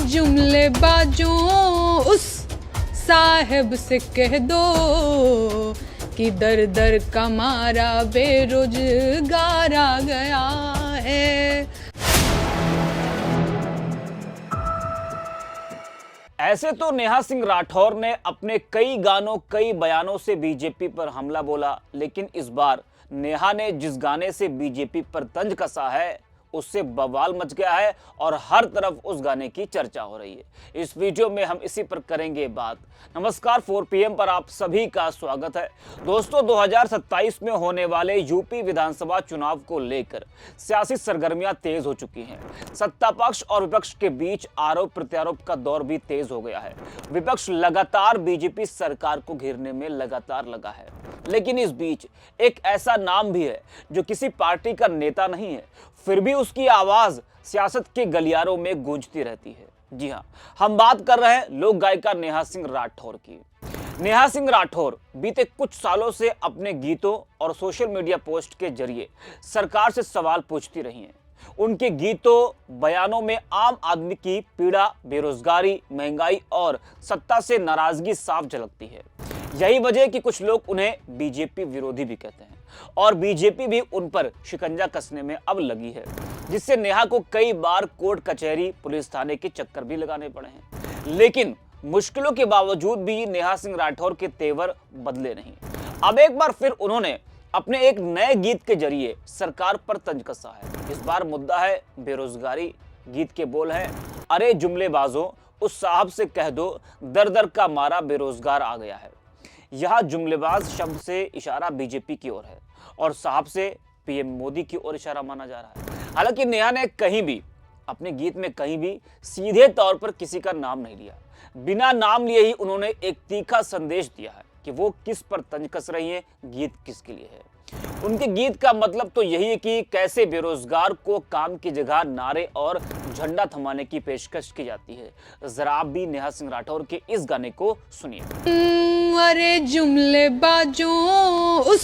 जुमले बाजों उस साहेब से कह दो कि दर दर का मारा बेरोजगार आ गया है। ऐसे तो नेहा सिंह राठौर ने अपने कई गानों कई बयानों से बीजेपी पर हमला बोला, लेकिन इस बार नेहा ने जिस गाने से बीजेपी पर तंज कसा है उससे बवाल मच गया है और हर तरफ उस गाने की चर्चा हो रही है। इस वीडियो में हम इसी पर करेंगे बात। नमस्कार, 4 PM पर आप सभी का स्वागत है। दोस्तों, 2027 में होने वाले यूपी विधानसभा चुनाव को लेकर सियासी सरगर्मियां तेज हो चुकी हैं। सत्ता पक्ष और विपक्ष के बीच आरोप प्रत्यारोप का दौर भी तेज हो गया है। विपक्ष लगातार बीजेपी सरकार को घेरने में लगातार लगा है, लेकिन इस बीच एक ऐसा नाम भी है जो किसी पार्टी का नेता नहीं है, फिर भी उसकी आवाज सियासत के गलियारों में गूंजती रहती है। जी हां, हम बात कर रहे हैं लोक गायिका नेहा सिंह राठौर की। नेहा सिंह राठौर बीते कुछ सालों से अपने गीतों और सोशल मीडिया पोस्ट के जरिए सरकार से सवाल पूछती रही हैं। उनके गीतों बयानों में आम आदमी की पीड़ा, बेरोजगारी, महंगाई और सत्ता से नाराजगी साफ झलकती है। यही वजह है कि कुछ लोग उन्हें बीजेपी विरोधी भी कहते हैं और बीजेपी भी उन पर शिकंजा कसने में अब लगी है, जिससे नेहा को कई बार कोर्ट कचहरी, पुलिस थाने के चक्कर भी लगाने पड़े हैं। लेकिन मुश्किलों के बावजूद भी नेहा सिंह राठौर के तेवर बदले नहीं। अब एक बार फिर उन्होंने अपने एक नए गीत के जरिए सरकार पर तंज कसा है। इस बार मुद्दा है बेरोजगारी। गीत के बोल हैं, अरे जुमलेबाजों उस साहब से कह दो दर दर का मारा बेरोजगार आ गया है। यह जुमलेबाज शब्द से इशारा बीजेपी की ओर है और साहब से पीएम मोदी की ओर इशारा माना जा रहा है। हालांकि नेहा ने कहीं भी अपने गीत में कहीं भी सीधे तौर पर किसी का नाम नहीं लिया। बिना नाम लिए ही उन्होंने एक तीखा संदेश दिया है कि वो किस पर तंज कस रही हैं, गीत किसके लिए है। उनके गीत का मतलब तो यही है कि कैसे बेरोजगार को काम की जगह नारे और झंडा थमाने की पेशकश की जाती है। जरा आप भी नेहा सिंह राठौर के इस गाने को सुनिए। अरे जुमले बाजों उस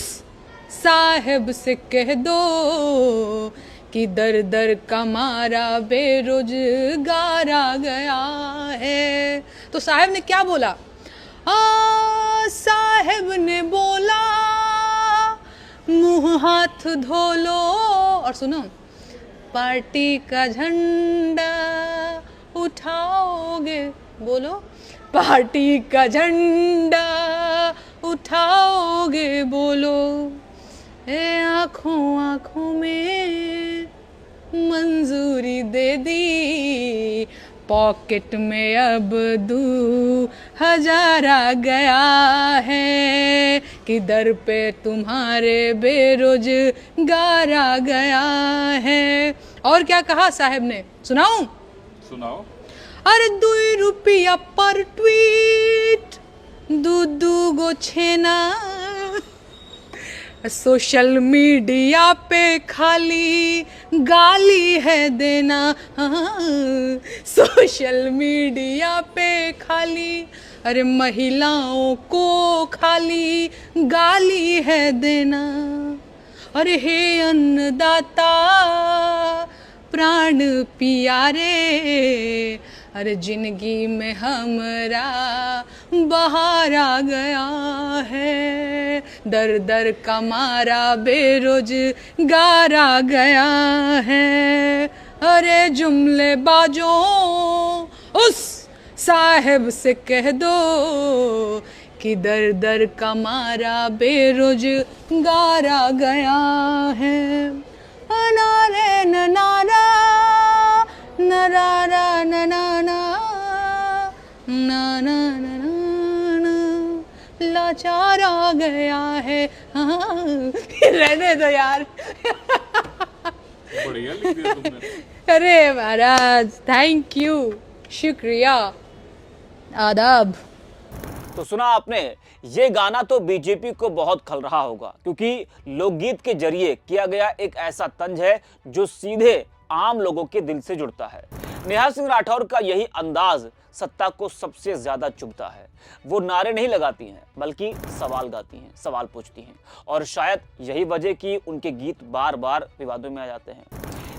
साहेब से कह दो कि दर दर का मारा बेरोजगार आ गया है। तो साहेब ने क्या बोला? साहेब ने बोला मुंह हाथ धो लो और सुनो, पार्टी का झंडा उठाओगे, बोलो पार्टी का झंडा उठाओगे, बोलो आंखों आंखों में मंजूरी दे दी, पॉकेट में अब 2000 आ गया है कि दर पे तुम्हारे बेरोजगार आ गया है। और क्या कहा साहब ने, सुनाऊं? सुनाओ। अरे 2 रुपया पर ट्वीट, दू गो छेना, सोशल मीडिया पे खाली गाली है देना। सोशल मीडिया पे खाली, अरे महिलाओं को खाली गाली है देना। अरे हे अन्नदाता प्राण प्यारे, अरे जिंदगी में हमरा बहार आ गया है, दर दर का मारा बेरोजगार आ गया है। अरे जुमले बाजों उस साहेब से कह दो कि दर दर का मारा बेरोजगार आ गया है। अनारे ननारा नरारा ननाना ना ना ना ना, लाचार आ गया है। रहने दो यार। बढ़िया लिख दिया तुमने। अरे महाराज, थैंक यू, शुक्रिया, आदाब। तो सुना आपने, ये गाना तो बीजेपी को बहुत खल रहा होगा, क्योंकि लोकगीत के जरिए किया गया एक ऐसा तंज है जो सीधे आम लोगों के दिल से जुड़ता है। नेहा सिंह राठौर का यही अंदाज सत्ता को सबसे ज्यादा चुभता है। वो नारे नहीं लगाती हैं, बल्कि सवाल गाती हैं, सवाल पूछती हैं, और शायद यही वजह कि उनके गीत बार बार विवादों में आ जाते हैं।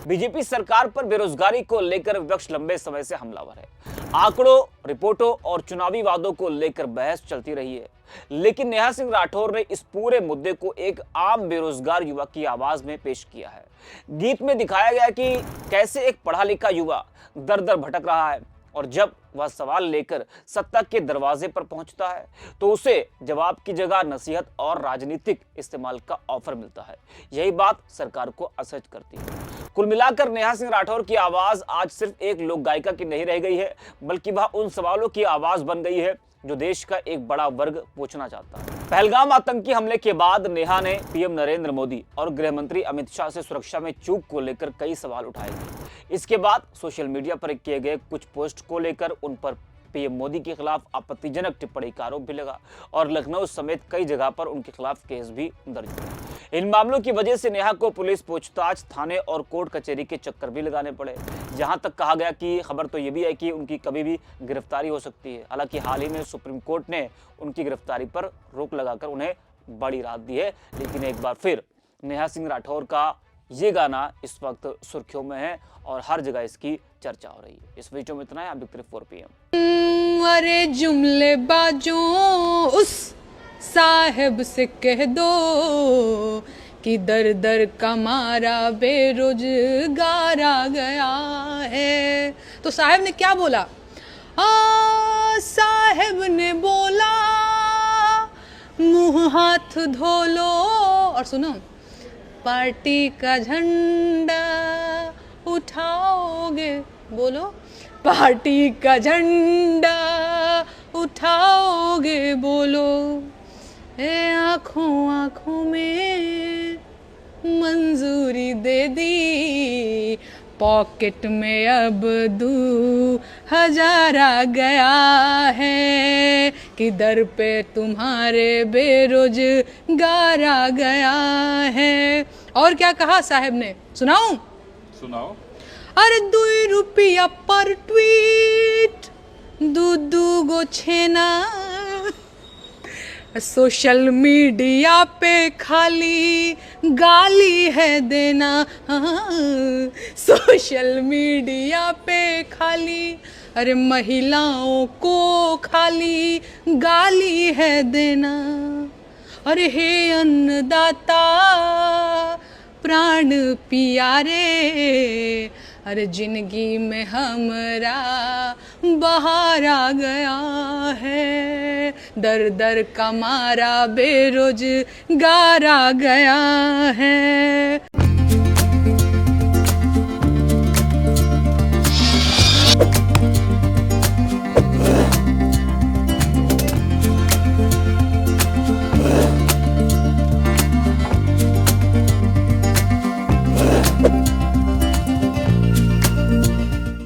बीजेपी सरकार पर बेरोजगारी को लेकर विपक्ष लंबे समय से हमलावर है। आंकड़ों, रिपोर्टों और चुनावी वादों को लेकर बहस चलती रही है, लेकिन नेहा सिंह राठौर ने इस पूरे मुद्दे को एक आम बेरोजगार युवा की आवाज में पेश किया है। गीत में दिखाया गया कि कैसे एक पढ़ा लिखा युवा दर दर भटक रहा है और जब वह सवाल लेकर सत्ता के दरवाजे पर पहुंचता है तो उसे जवाब की जगह नसीहत और राजनीतिक इस्तेमाल का ऑफर मिलता है। यही बात सरकार को असहज करती है। कुल मिलाकर नेहा सिंह राठौर की आवाज आज सिर्फ एक लोक गायिका की नहीं रह गई है, बल्कि वह उन सवालों की आवाज बन गई है जो देश का एक बड़ा वर्ग पूछना चाहता है। पहलगाम आतंकी हमले के बाद नेहा ने पीएम नरेंद्र मोदी और गृह मंत्री अमित शाह से सुरक्षा में चूक को लेकर कई सवाल उठाए थे। इसके बाद सोशल मीडिया पर किए गए कुछ पोस्ट को लेकर उन पर पीएम मोदी के खिलाफ आपत्तिजनक टिप्पणी का आरोप भी लगा और लखनऊ समेत कई जगह पर उनके खिलाफ केस भी दर्ज हुए। इन मामलों की वजह से नेहा को पुलिस पूछताछ, थाने और कोर्ट कचहरी के चक्कर भी लगाने पड़े। जहां तक कहा गया कि खबर तो ये भी है कि उनकी कभी भी गिरफ्तारी हो सकती है। हालांकि हाल ही में सुप्रीम कोर्ट ने उनकी गिरफ्तारी पर रोक लगाकर उन्हें बड़ी राहत दी है। लेकिन एक बार फिर नेहा सिंह राठौर का ये गाना इस वक्त सुर्खियों में है और हर जगह इसकी चर्चा हो रही है। इस वीडियो में इतना है। आप देखते रहिए 4 PM। अरे जुमले बाजों उस साहिब से कह दो कि दर दर का मारा बेरोजगार आ गया है। तो साहिब ने क्या बोला? साहिब ने बोला मुंह हाथ धो लो और सुनो, पार्टी का झंडा उठाओगे, बोलो पार्टी का झंडा उठाओगे, बोलो आंखों आंखों में मंजूरी दे दी, पॉकेट में अब 2000 आ गया है कि दर पे तुम्हारे बेरोजगार आ गया है। और क्या कहा साहब ने, सुनाऊं? सुनाओ। अरे 2 रुपया पर ट्वीट, 2 गो छेना, सोशल मीडिया पे खाली गाली है देना, सोशल मीडिया पे खाली अरे महिलाओं को खाली गाली है देना। अरे हे अन्नदाता प्राण प्यारे, अरे जिंदगी में हमरा बहार आ गया है, दर दर का मारा बेरोजगार आ गया है।